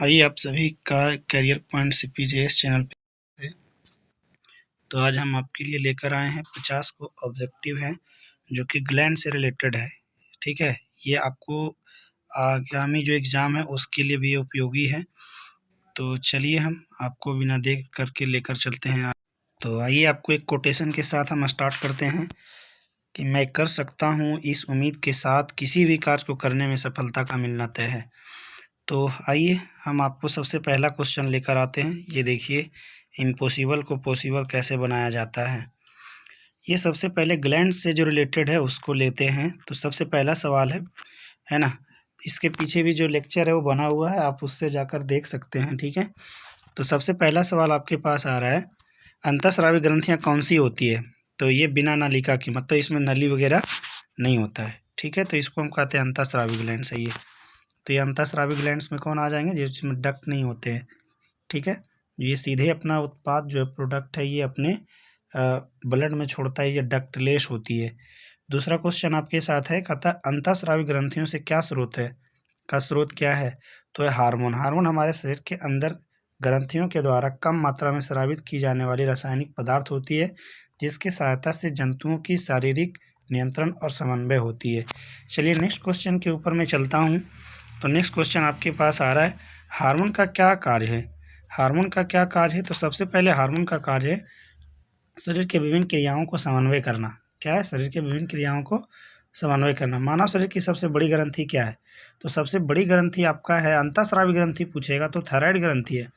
आइए आप सभी का करियर पॉइंट सीपीजेएस चैनल पे। तो आज हम आपके लिए लेकर आए हैं 50 को ऑब्जेक्टिव हैं जो कि ग्लैंड से रिलेटेड है। ठीक है, ये आपको आगामी जो एग्ज़ाम है उसके लिए भी उपयोगी है। तो चलिए हम आपको बिना देर करके लेकर चलते हैं। तो आइए आपको एक कोटेशन के साथ हम स्टार्ट करते हैं कि मैं कर सकता हूँ इस उम्मीद के साथ, किसी भी कार्य को करने में सफलता का मिलना तय है। तो आइए हम आपको सबसे पहला क्वेश्चन लेकर आते हैं। ये देखिए, इम्पॉसिबल को पॉसिबल कैसे बनाया जाता है। ये सबसे पहले ग्लैंड से जो रिलेटेड है उसको लेते हैं। तो सबसे पहला सवाल है ना। इसके पीछे भी जो लेक्चर है वो बना हुआ है, आप उससे जाकर देख सकते हैं। ठीक है, तो सबसे पहला सवाल आपके पास आ रहा है, अंतःस्रावी ग्रंथियाँ कौन सी होती है। तो ये बिना नलिका की, मतलब इसमें नली वगैरह नहीं होता है। ठीक है, तो इसको हम कहते हैं अंतःस्रावी ग्लैंड। सही है। तो ये अंतःस्रावी ग्लैंड्स में कौन आ जाएंगे, जिसमें डक्ट नहीं होते हैं। ठीक है, ये सीधे अपना उत्पाद जो है, प्रोडक्ट है, ये अपने ब्लड में छोड़ता है, ये डक्टलेस होती है। दूसरा क्वेश्चन आपके साथ है, कहता है अंतःस्रावी ग्रंथियों से क्या स्रोत है, का स्रोत क्या है। तो है हार्मोन। हार्मोन हमारे शरीर के अंदर ग्रंथियों के द्वारा कम मात्रा में स्रावित की जाने वाली रासायनिक पदार्थ होती है, जिसकी सहायता से जंतुओं की शारीरिक नियंत्रण और समन्वय होती है। चलिए नेक्स्ट क्वेश्चन के ऊपर मैं चलता हूँ। तो नेक्स्ट क्वेश्चन आपके पास आ रहा है, हार्मोन का क्या कार्य है। हार्मोन का क्या कार्य है। तो सबसे पहले हार्मोन का कार्य है शरीर के विभिन्न क्रियाओं को समन्वय करना। क्या है, शरीर के विभिन्न क्रियाओं को समन्वय करना। मानव शरीर की सबसे बड़ी ग्रंथि क्या है। तो सबसे बड़ी ग्रंथि आपका है, अंतःस्रावी ग्रंथि पूछेगा तो थायराइड ग्रंथि है।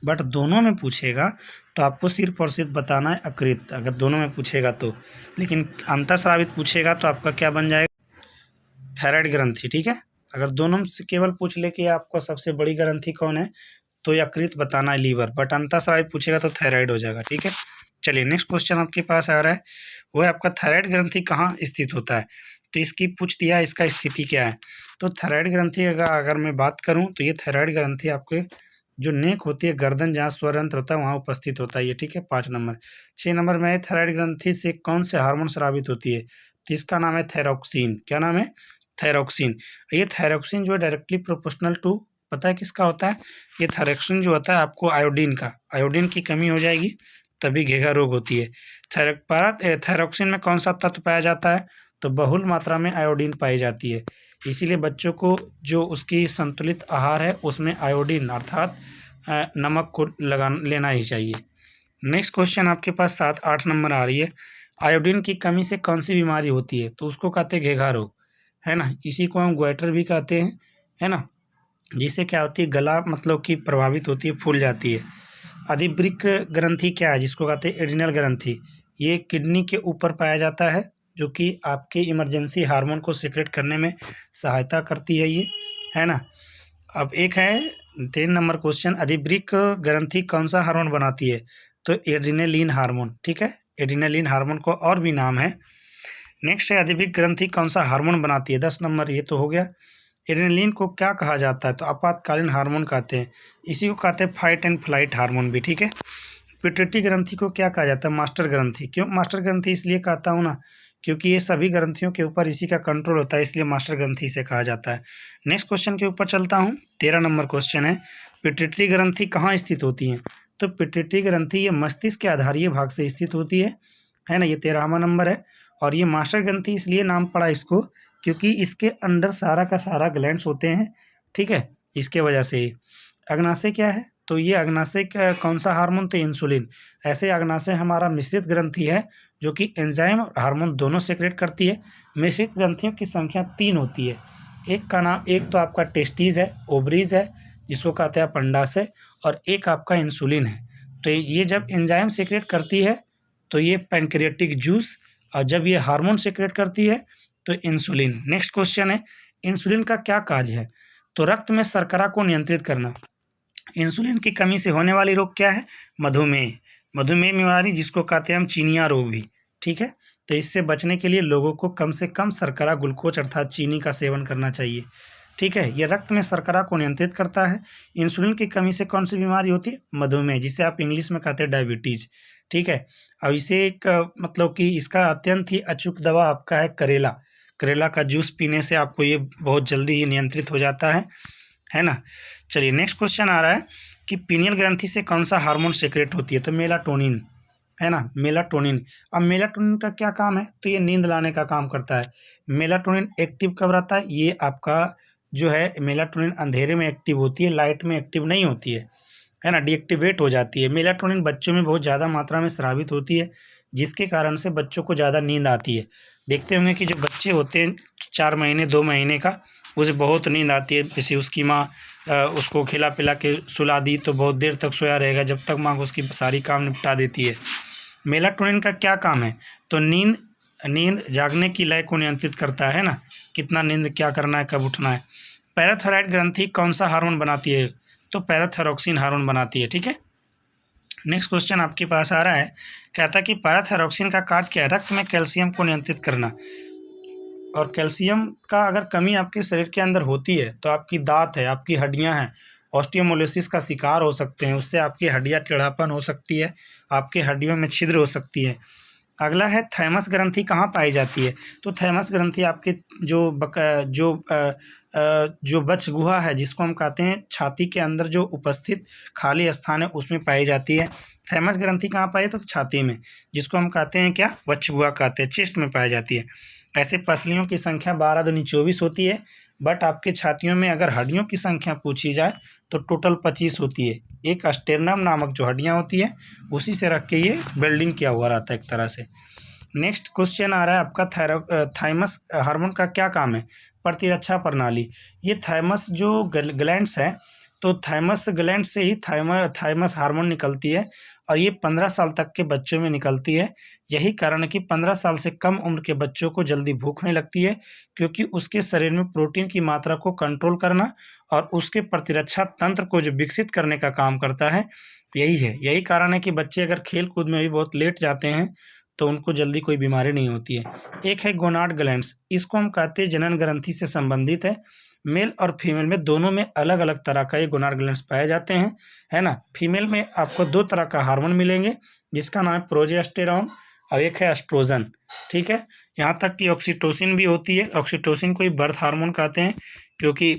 बट दोनों में पूछेगा तो आपको सिर्फ और सिर्फ बताना है अकृत, अगर दोनों में पूछेगा तो। लेकिन अंतःस्रावित पूछेगा तो आपका क्या बन जाएगा, थायराइड ग्रंथि। ठीक है, अगर दोनों से केवल पूछ ले कि आपको सबसे बड़ी ग्रंथि कौन है, तो यकृत बताना है, लीवर। बट अंतःस्रावी पूछेगा तो थायराइड हो जाएगा। ठीक है, चलिए नेक्स्ट क्वेश्चन आपके पास आ रहा है, वो है आपका थायराइड ग्रंथि कहाँ स्थित होता है। तो इसकी पूछ दिया, इसका स्थिति क्या है। तो थायराइड ग्रंथि अगर मैं बात करूँ तो ये थायराइड ग्रंथि आपके जो नेक होती है, गर्दन जहाँ स्वरंत्र होता है वहाँ उपस्थित होता है ये। ठीक है, 5 नंबर। 6 नंबर में थायराइड ग्रंथि से कौन से हार्मोन स्रावित होती है। तो इसका नाम है थायरोक्सिन। क्या नाम है, थायरोक्सिन। ये थायरोक्सिन जो है डायरेक्टली प्रोपोर्शनल टू, पता है किसका होता है। ये थायरोक्सिन जो होता है आपको आयोडीन का, आयोडीन की कमी हो जाएगी तभी घेघा रोग होती है। थायरोक्सिन में कौन सा तत्व पाया जाता है। तो बहुल मात्रा में आयोडीन पाई जाती है। इसीलिए बच्चों को जो उसकी संतुलित आहार है उसमें आयोडीन अर्थात नमक को लेना ही चाहिए। नेक्स्ट क्वेश्चन आपके पास 7-8 नंबर आ रही है, आयोडीन की कमी से कौन सी बीमारी होती है। तो उसको कहते हैं घेघा रोग, है ना। इसी को हम ग्वाइटर भी कहते हैं, है ना। जिससे क्या होती है, गला मतलब कि प्रभावित होती है, फूल जाती है। अधिवृक्क ग्रंथि क्या है, जिसको कहते हैं एड्रिनल ग्रंथि। ये किडनी के ऊपर पाया जाता है, जो कि आपके इमरजेंसी हार्मोन को सीक्रेट करने में सहायता करती है ये, है ना। अब एक है 3 नंबर क्वेश्चन, अधिवृक्क ग्रंथि कौन सा हार्मोन बनाती है। तो एड्रिनलिन हार्मोन। ठीक है, एड्रिनलिन हार्मोन को और भी नाम है। नेक्स्ट है, अधिवृक्क ग्रंथि कौन सा हार्मोन बनाती है। 10 नंबर, ये तो हो गया। एड्रेनलिन को क्या कहा जाता है। तो आपातकालीन हार्मोन कहते हैं। इसी को कहते हैं फाइट एंड फ्लाइट हार्मोन भी। ठीक है, पिट्यूटरी ग्रंथि को क्या कहा जाता है, मास्टर ग्रंथि। क्यों मास्टर ग्रंथि इसलिए कहता हूँ ना, क्योंकि ये सभी ग्रंथियों के ऊपर इसी का कंट्रोल होता है, इसलिए मास्टर ग्रंथि इसे कहा जाता है। नेक्स्ट क्वेश्चन के ऊपर चलता हूँ। 13 नंबर क्वेश्चन है, पिट्यूटरी ग्रंथि कहाँ स्थित होती है। तो पिट्यूटरी ग्रंथि ये मस्तिष्क के आधारीय भाग से स्थित होती है ना। ये 13वां नंबर है। और ये मास्टर ग्रंथि इसलिए नाम पड़ा इसको, क्योंकि इसके अंदर सारा का सारा ग्लैंड्स होते हैं। ठीक है, इसके वजह से ही। अग्नाशय क्या है। तो ये अग्नाशय कौन सा हार्मोन, तो इंसुलिन। ऐसे अग्नाशय हमारा मिश्रित ग्रंथि है, जो कि एंजाइम और हार्मोन दोनों सेक्रेट करती है। मिश्रित ग्रंथियों की संख्या 3 होती है। एक का नाम, एक तो आपका टेस्टीज है, ओवरीज है, जिसको कहते हैं अंडाशय, और एक आपका इंसुलिन है। तो ये जब एंजाइम सेक्रेट करती है तो ये पैनक्रियाटिक जूस, और जब ये हार्मोन सेक्रेट करती है तो इंसुलिन। नेक्स्ट क्वेश्चन है, इंसुलिन का क्या कार्य है। तो रक्त में शर्करा को नियंत्रित करना। इंसुलिन की कमी से होने वाली रोग क्या है, मधुमेह। मधुमेह बीमारी, जिसको कहते हैं हम चीनिया रोग भी। ठीक है, तो इससे बचने के लिए लोगों को कम से कम शर्करा, ग्लूकोज अर्थात चीनी का सेवन करना चाहिए। ठीक है, ये रक्त में शर्करा को नियंत्रित करता है। इंसुलिन की कमी से कौन सी बीमारी होती है, मधुमेह, जिसे आप इंग्लिश में कहते हैं डायबिटीज। ठीक है, अब इसे एक मतलब कि इसका अत्यंत ही अचूक दवा आपका है करेला। करेला का जूस पीने से आपको ये बहुत जल्दी ही नियंत्रित हो जाता है। है ना। चलिए नेक्स्ट क्वेश्चन आ रहा है कि पीनियल ग्रंथि से कौन सा हार्मोन सेक्रेट होती है, तो मेलाटोनिन, है ना, मेलाटोनिन। अब मेलाटोनिन का क्या काम है, तो ये नींद लाने का काम करता है। मेलाटोनिन एक्टिव कब रहता है, ये आपका जो है मेलाटोनिन अंधेरे में एक्टिव होती है, लाइट में एक्टिव नहीं होती है ना, डीएक्टिवेट हो जाती है। मेलाटोनिन बच्चों में बहुत ज़्यादा मात्रा में स्रावित होती है, जिसके कारण से बच्चों को ज़्यादा नींद आती है। देखते होंगे कि जो बच्चे होते हैं 4 महीने 2 महीने का, उसे बहुत नींद आती है, जैसे उसकी माँ उसको खिला पिला के सुला दी तो बहुत देर तक सोया रहेगा, जब तक माँ उसकी सारी काम निपटा देती है। मेलाटोनिन का क्या काम है, तो नींद जागने की लय को नियंत्रित करता है ना, कितना नींद क्या करना है, कब उठना है। पैराथायराइड ग्रंथि कौन सा हार्मोन बनाती है, तो पैराथायरॉक्सिन हार्मोन बनाती है, ठीक है। नेक्स्ट क्वेश्चन आपके पास आ रहा है, कहता है कि पैराथायरॉक्सिन का कार्य क्या है, रक्त में कैल्शियम को नियंत्रित करना। और कैल्शियम का अगर कमी आपके शरीर के अंदर होती है तो आपकी दांत है, आपकी हड्डियां हैं, ऑस्टियोमोलिसिस का शिकार हो सकते हैं, उससे आपकी हड्डियां टेढ़ापन हो सकती है, आपके हड्डियों में छिद्र हो सकती है। अगला है थैमस ग्रंथि कहाँ पाई जाती है, तो थैमस ग्रंथि आपके जो बच गुहा है, जिसको हम कहते हैं छाती के अंदर जो उपस्थित खाली स्थान है, उसमें पाई जाती है। थैमस ग्रंथि कहाँ पाई, तो छाती में, जिसको हम कहते हैं क्या, वक्ष गुहा कहते हैं, चेस्ट में पाई जाती है। ऐसे पसलियों की संख्या 12 दूनी 24 होती है, बट आपके छातियों में अगर हड्डियों की संख्या पूछी जाए तो टोटल 25 होती है। एक स्टेर्नम नामक जो हड्डियां होती है, उसी से रख के ये बिल्डिंग किया हुआ रहता है एक तरह से। नेक्स्ट क्वेश्चन आ रहा है आपका, थाइमस हार्मोन का क्या काम है, प्रतिरक्षा प्रणाली। ये थाइमस जो ग्लैंड्स है, तो थाइमस ग्लैंड से ही थाइमस हार्मोन निकलती है, और ये 15 साल तक के बच्चों में निकलती है। यही कारण है कि 15 साल से कम उम्र के बच्चों को जल्दी भूख नहीं लगती है, क्योंकि उसके शरीर में प्रोटीन की मात्रा को कंट्रोल करना और उसके प्रतिरक्षा तंत्र को जो विकसित करने का काम करता है, यही कारण है कि बच्चे अगर खेल कूद में भी बहुत लेट जाते हैं तो उनको जल्दी कोई बीमारी नहीं होती है। एक है गोनाड ग्लैंड्स, इसको हम कहते हैं जनन ग्रंथि से संबंधित है। मेल और फीमेल में दोनों में अलग अलग तरह का ये गोनाड ग्लैंड्स पाए जाते हैं, है ना। फीमेल में आपको 2 तरह का हार्मोन मिलेंगे, जिसका नाम है प्रोजेस्टेरॉन और एक है एस्ट्रोजन, ठीक है। यहाँ तक कि ऑक्सीटोसिन भी होती है। ऑक्सीटोसिन को ही बर्थ हार्मोन कहते हैं, क्योंकि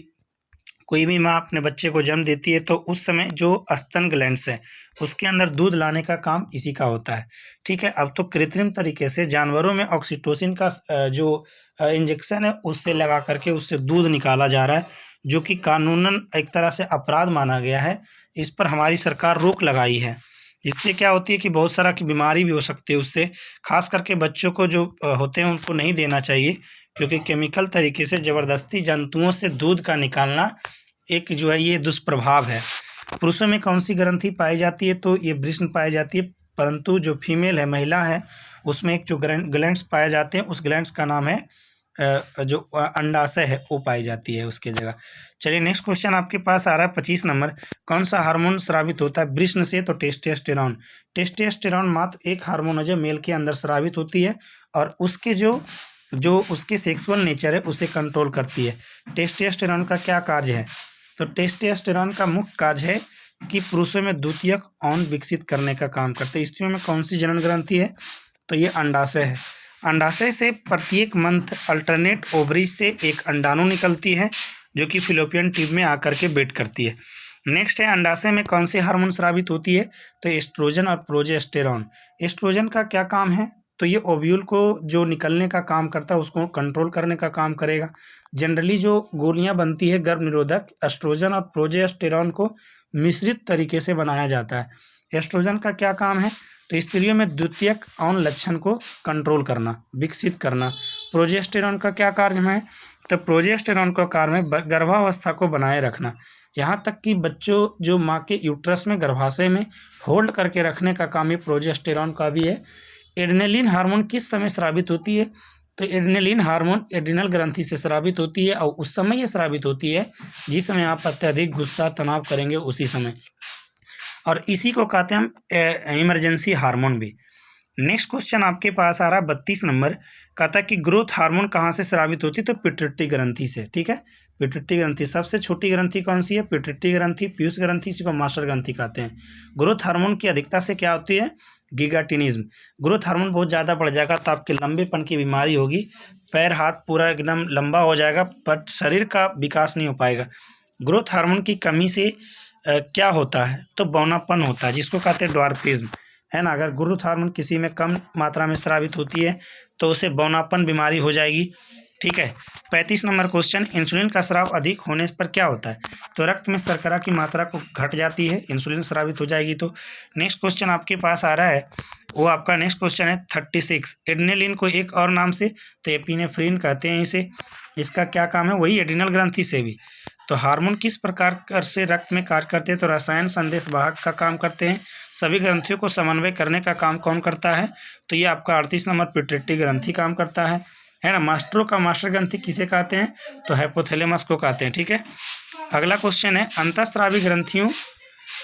कोई भी माँ अपने बच्चे को जन्म देती है तो उस समय जो स्तन ग्लैंड्स है, उसके अंदर दूध लाने का काम इसी का होता है, ठीक है। अब तो कृत्रिम तरीके से जानवरों में ऑक्सीटोसिन का जो इंजेक्शन है, उससे लगा करके उससे दूध निकाला जा रहा है, जो कि कानूनन एक तरह से अपराध माना गया है। इस पर हमारी सरकार रोक लगाई है, जिससे क्या होती है कि बहुत सारा की बीमारी भी हो सकती है उससे। खास करके बच्चों को जो होते हैं उनको नहीं देना चाहिए, क्योंकि केमिकल तरीके से ज़बरदस्ती जंतुओं से दूध का निकालना एक जो है ये दुष्प्रभाव है। पुरुषों में कौन सी ग्रंथि पाई जाती है, तो ये वृषण पाई जाती है, परंतु जो फीमेल है, महिला है, उसमें एक जो ग्लैंड्स पाए जाते हैं, उस ग्लैंड्स का नाम है जो अंडाशय है, वो पाई जाती है उसके जगह। चलिए नेक्स्ट क्वेश्चन आपके पास आ रहा है 25 नंबर, कौन सा हार्मोन स्रावित होता है वृषण से, तो टेस्टोस्टेरॉन। टेस्टोस्टेरॉन मात्र एक हार्मोन है जो मेल के अंदर स्रावित होती है, और उसके जो उसकी सेक्सुअल नेचर है उसे कंट्रोल करती है। टेस्टोस्टेरॉन का क्या कार्य है, तो टेस्टोस्टेरॉन का मुख्य कार्य है कि पुरुषों में द्वितीयक यौन विकसित करने का काम करते हैं। स्त्रियों में कौन सी जनन ग्रंथि है, तो ये अंडाशय है। अंडाशय से प्रत्येक मंथ अल्टरनेट ओवरीज से एक अंडाणु निकलती है, जो कि फिलोपियन ट्यूब में आकर के वेट करती है। नेक्स्ट है, अंडाशय में कौन सी हार्मोन स्रावित होती है, तो एस्ट्रोजन और प्रोजेस्टेरॉन। एस्ट्रोजन का क्या काम है, तो ये ओव्यूल को जो निकलने का काम करता है उसको कंट्रोल करने का काम करेगा। जनरली जो गोलियां बनती है गर्भ निरोधक, एस्ट्रोजन और प्रोजेस्टेरॉन को मिश्रित तरीके से बनाया जाता है। एस्ट्रोजन का क्या काम है, तो स्त्रियों में द्वितीयक यौन लक्षण को कंट्रोल करना, विकसित करना। प्रोजेस्टेरॉन का क्या कार्य है, तो प्रोजेस्टेरॉन का कार्य है गर्भावस्था को बनाए रखना, यहाँ तक कि बच्चों जो माँ के यूट्रस में गर्भाशय में होल्ड करके रखने का काम ये प्रोजेस्टेरॉन का भी है। एड्रेनलिन हार्मोन किस समय स्रावित होती है, तो एड्रेनलिन हार्मोन एड्रिनल ग्रंथि से स्रावित होती है, और उस समय ये स्रावित होती है जिस समय आप अत्यधिक गुस्सा तनाव करेंगे उसी समय, और इसी को कहते हैं हम इमरजेंसी हार्मोन भी। नेक्स्ट क्वेश्चन आपके पास आ रहा है 32 नंबर, कहता है कि ग्रोथ हार्मोन कहाँ से स्रावित होती है, तो पिट्यूटरी ग्रंथि से, ठीक है। पिट्यूटरी ग्रंथि सबसे छोटी ग्रंथि कौन सी है, पिट्यूटरी ग्रंथि, पीयूष ग्रंथि, जिसको मास्टर ग्रंथि कहते हैं। ग्रोथ हार्मोन की अधिकता से क्या होती है, गिगाटिनिज्म। ग्रोथ हार्मोन बहुत ज़्यादा बढ़ जाएगा तो आपके लंबेपन की बीमारी होगी, पैर हाथ पूरा एकदम लंबा हो जाएगा, बट शरीर का विकास नहीं हो पाएगा। ग्रोथ हार्मोन की कमी से क्या होता है, तो बौनापन होता है, जिसको कहते हैं ड्वार्फिज्म, है ना। अगर ग्रोथ हार्मोन किसी में कम मात्रा में स्रावित होती है तो उसे बौनापन बीमारी हो जाएगी, ठीक है। 35 नंबर क्वेश्चन, इंसुलिन का स्राव अधिक होने पर क्या होता है, तो रक्त में शर्करा की मात्रा को घट जाती है, इंसुलिन स्रावित हो जाएगी तो। नेक्स्ट क्वेश्चन आपके पास आ रहा है, वो आपका नेक्स्ट क्वेश्चन है 36, एड्रेनलिन को एक और नाम से तो एपिनेफ्रिन कहते हैं इसे, इसका क्या काम है, वही एड्रिनल ग्रंथि से भी। तो हार्मोन किस प्रकार से रक्त में कार्य करते हैं, तो रसायन संदेश वाहक का काम करते हैं। सभी ग्रंथियों को समन्वय करने का काम कौन करता है, तो ये आपका 38 नंबर पिट्यूटरी ग्रंथि काम करता है ना। मास्टरों का मास्टर ग्रंथि किसे कहते हैं, तो हाइपोथैलेमस को कहते हैं, ठीक है। अगला क्वेश्चन है, अंतःस्रावी ग्रंथियों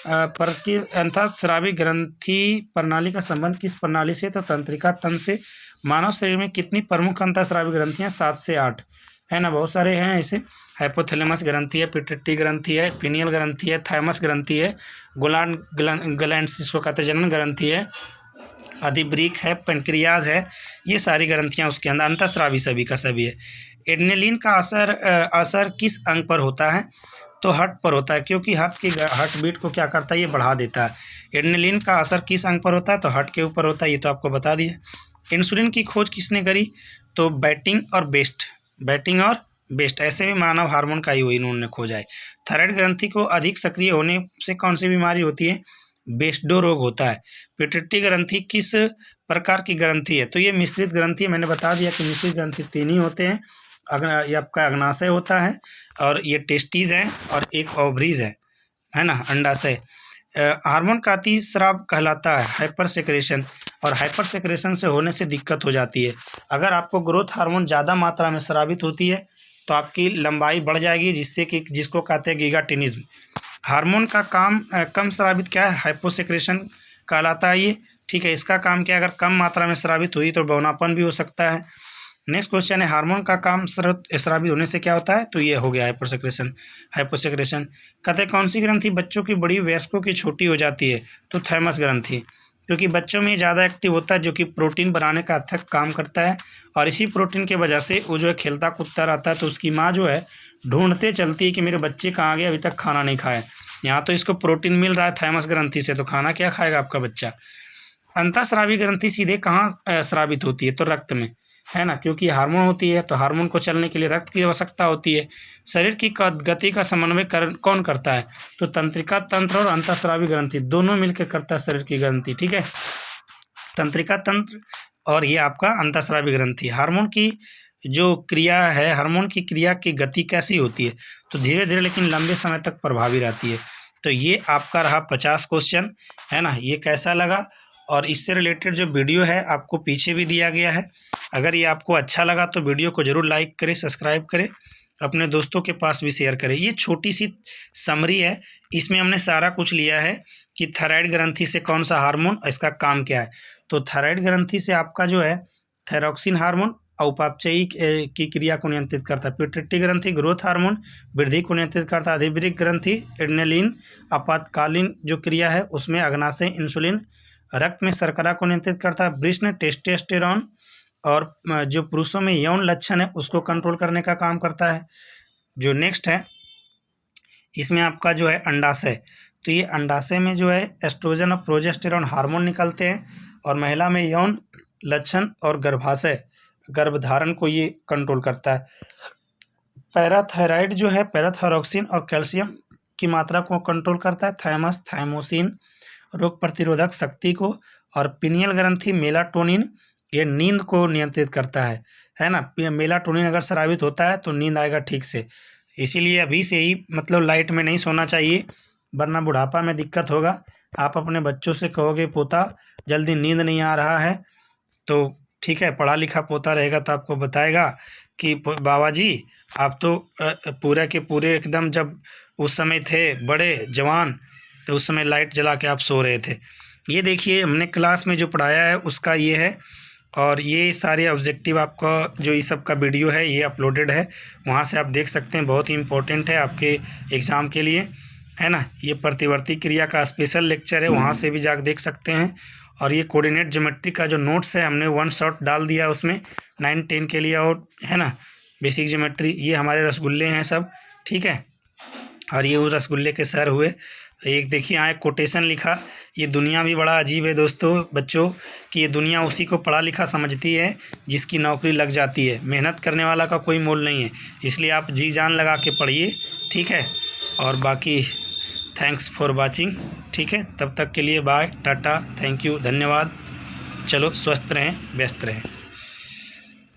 पर की अंतःस्रावी ग्रंथि प्रणाली का संबंध किस प्रणाली से, तो तंत्रिका तंत्र से। मानव शरीर में कितनी प्रमुख अंतःस्रावी ग्रंथियां, 7 से 8, है ना, बहुत सारे हैं ऐसे। हाइपोथैलेमस ग्रंथि है, पिट्यूटरी ग्रंथि है, पिनियल ग्रंथि है, थाइमस ग्रंथि है, गोलार्ड ग्लैंड्स जिसको कहते हैं जनन ग्रंथि है, अधिब्रीक है, पेनक्रियाज है, ये सारी ग्रंथियां उसके अंदर अंतःस्रावी सभी का सभी है। एड्रेनलिन का असर किस अंग पर होता है, तो हार्ट पर होता है, क्योंकि हार्ट बीट को क्या करता है, ये बढ़ा देता है। एड्रेनलिन का असर किस अंग पर होता है, तो हार्ट के ऊपर होता है, ये तो आपको बता दिया। इंसुलिन की खोज किसने करी, तो बैटिंग और बेस्ट ऐसे भी मानव हार्मोन का ही वो इन्होंने खोजा है। थायराइड ग्रंथि को अधिक सक्रिय होने से कौन सी बीमारी होती है, बेस्डो रोग होता है। पिट्यूटरी ग्रंथि किस प्रकार की ग्रंथि है, तो ये मिश्रित ग्रंथि है, मैंने बता दिया कि मिश्रित ग्रंथि 3 ही होते हैं। ये आपका अग्नाशय होता है, और ये टेस्टिस है, और एक ओवरीज है ना, अंडाशय। हार्मोन का अतिस्राव कहलाता है हाइपर सेक्रेशन, और हाइपर सेक्रेशन से होने से दिक्कत हो जाती है। अगर आपको ग्रोथ हार्मोन ज़्यादा मात्रा में स्रावित होती है तो आपकी लंबाई बढ़ जाएगी, जिसको कहते हैं गिगाटिनिज्म। हार्मोन का काम कम स्रावित क्या है, हाइपोसेक्रेशन कहलाता है ये, ठीक है। इसका काम क्या है, अगर कम मात्रा में स्रावित हुई तो बौनापन भी हो सकता है। नेक्स्ट क्वेश्चन है, हार्मोन का काम स्रावित होने से क्या होता है, तो ये हो गया हाइपोसेक्रेशन। कहते हैं कौन सी ग्रंथि बच्चों की बड़ी वयस्कों की छोटी हो जाती है, तो थाइमस ग्रंथि, क्योंकि बच्चों में ज़्यादा एक्टिव होता है, जो कि प्रोटीन बनाने का अथक काम करता है, और इसी प्रोटीन के वजह से वो जो है खेलता कूदता रहता है, तो उसकी माँ जो है ढूंढते चलती है कि मेरे बच्चे कहाँ गए, अभी तक खाना नहीं खाए। यहाँ तो इसको प्रोटीन मिल रहा है थाइमस ग्रंथि से, तो खाना क्या खाएगा आपका बच्चा। अंतःस्रावी ग्रंथि सीधे कहाँ स्रावित होती है, तो रक्त में, है ना, क्योंकि हार्मोन होती है, तो हार्मोन को चलने के लिए रक्त की आवश्यकता होती है। शरीर की गति का समन्वय कौन करता है, तो तंत्रिका तंत्र और अंतःस्रावी ग्रंथि दोनों मिलकर करता है शरीर की ग्रंथि, ठीक है। तंत्रिका तंत्र और ये आपका अंतःस्रावी ग्रंथि। हार्मोन की जो क्रिया है, हार्मोन की क्रिया की गति कैसी होती है, तो धीरे धीरे लेकिन लंबे समय तक प्रभावी रहती है। तो ये आपका रहा 50 क्वेश्चन, है ना। ये कैसा लगा, और इससे रिलेटेड जो वीडियो है आपको पीछे भी दिया गया है। अगर ये आपको अच्छा लगा तो वीडियो को ज़रूर लाइक करें, सब्सक्राइब करें, अपने दोस्तों के पास भी शेयर करें। ये छोटी सी समरी है, इसमें हमने सारा कुछ लिया है कि थायराइड ग्रंथि से कौन सा हार्मोन, इसका काम क्या है। तो थायराइड ग्रंथि से आपका जो है थायरॉक्सिन हार्मोन उपापचयी की क्रिया को नियंत्रित करता है। पिट्यूटरी ग्रंथि ग्रोथ हार्मोन वृद्धि को नियंत्रित करता है। अधिब्रीक ग्रंथि एड्रेनलिन आपातकालीन जो क्रिया है उसमें अग्नाशय इंसुलिन रक्त में शर्करा को नियंत्रित करता है। वृषण टेस्टोस्टेरोन और जो पुरुषों में यौन लक्षण है उसको कंट्रोल करने का काम करता है। जो नेक्स्ट है इसमें आपका जो है अंडाशय, तो ये अंडाशय में जो है एस्ट्रोजन और प्रोजेस्टेरोन हार्मोन निकलते हैं, और महिला में यौन लक्षण और गर्भधारण को ये कंट्रोल करता है। पैराथायराइड जो है पैराथायरॉक्सिन और कैल्शियम की मात्रा को कंट्रोल करता है। थाइमस थाइमोसिन रोग प्रतिरोधक शक्ति को, और पिनियल ग्रंथि मेलाटोनिन ये नींद को नियंत्रित करता है ना। मेलाटोनिन अगर स्रावित होता है तो नींद आएगा ठीक से, इसीलिए अभी से ही मतलब लाइट में नहीं सोना चाहिए, वरना बुढ़ापा में दिक्कत होगा। आप अपने बच्चों से कहोगे पोता जल्दी नींद नहीं आ रहा है, तो ठीक है, पढ़ा लिखा पोता रहेगा तो आपको बताएगा कि बाबा जी आप तो पूरे के पूरे एकदम जब उस समय थे बड़े जवान, तो उस समय लाइट जला के आप सो रहे थे। ये देखिए हमने क्लास में जो पढ़ाया है उसका ये है, और ये सारे ऑब्जेक्टिव आपका जो इस सब का वीडियो है ये अपलोडेड है, वहाँ से आप देख सकते हैं, बहुत ही इम्पोर्टेंट है आपके एग्ज़ाम के लिए, है ना। ये प्रतिवर्ती क्रिया का स्पेशल लेक्चर है, वहाँ से भी जाकर देख सकते हैं। और ये कोऑर्डिनेट ज्योमेट्री का जो नोट्स है हमने 1 शॉट डाल दिया उसमें 9-10 के लिए, और है ना बेसिक ज्योमेट्री, ये हमारे रसगुल्ले हैं सब, ठीक है। और ये वो रसगुल्ले के सर हुए। एक देखिए यहाँ एक कोटेशन लिखा, ये दुनिया भी बड़ा अजीब है दोस्तों बच्चों, कि ये दुनिया उसी को पढ़ा लिखा समझती है जिसकी नौकरी लग जाती है। मेहनत करने वाला का कोई मोल नहीं है, इसलिए आप जी जान लगा के पढ़िए, ठीक है। और बाकी थैंक्स फॉर वाचिंग, ठीक है। तब तक के लिए बाय, टाटा, थैंक यू, धन्यवाद। चलो स्वस्थ रहें, व्यस्त रहें।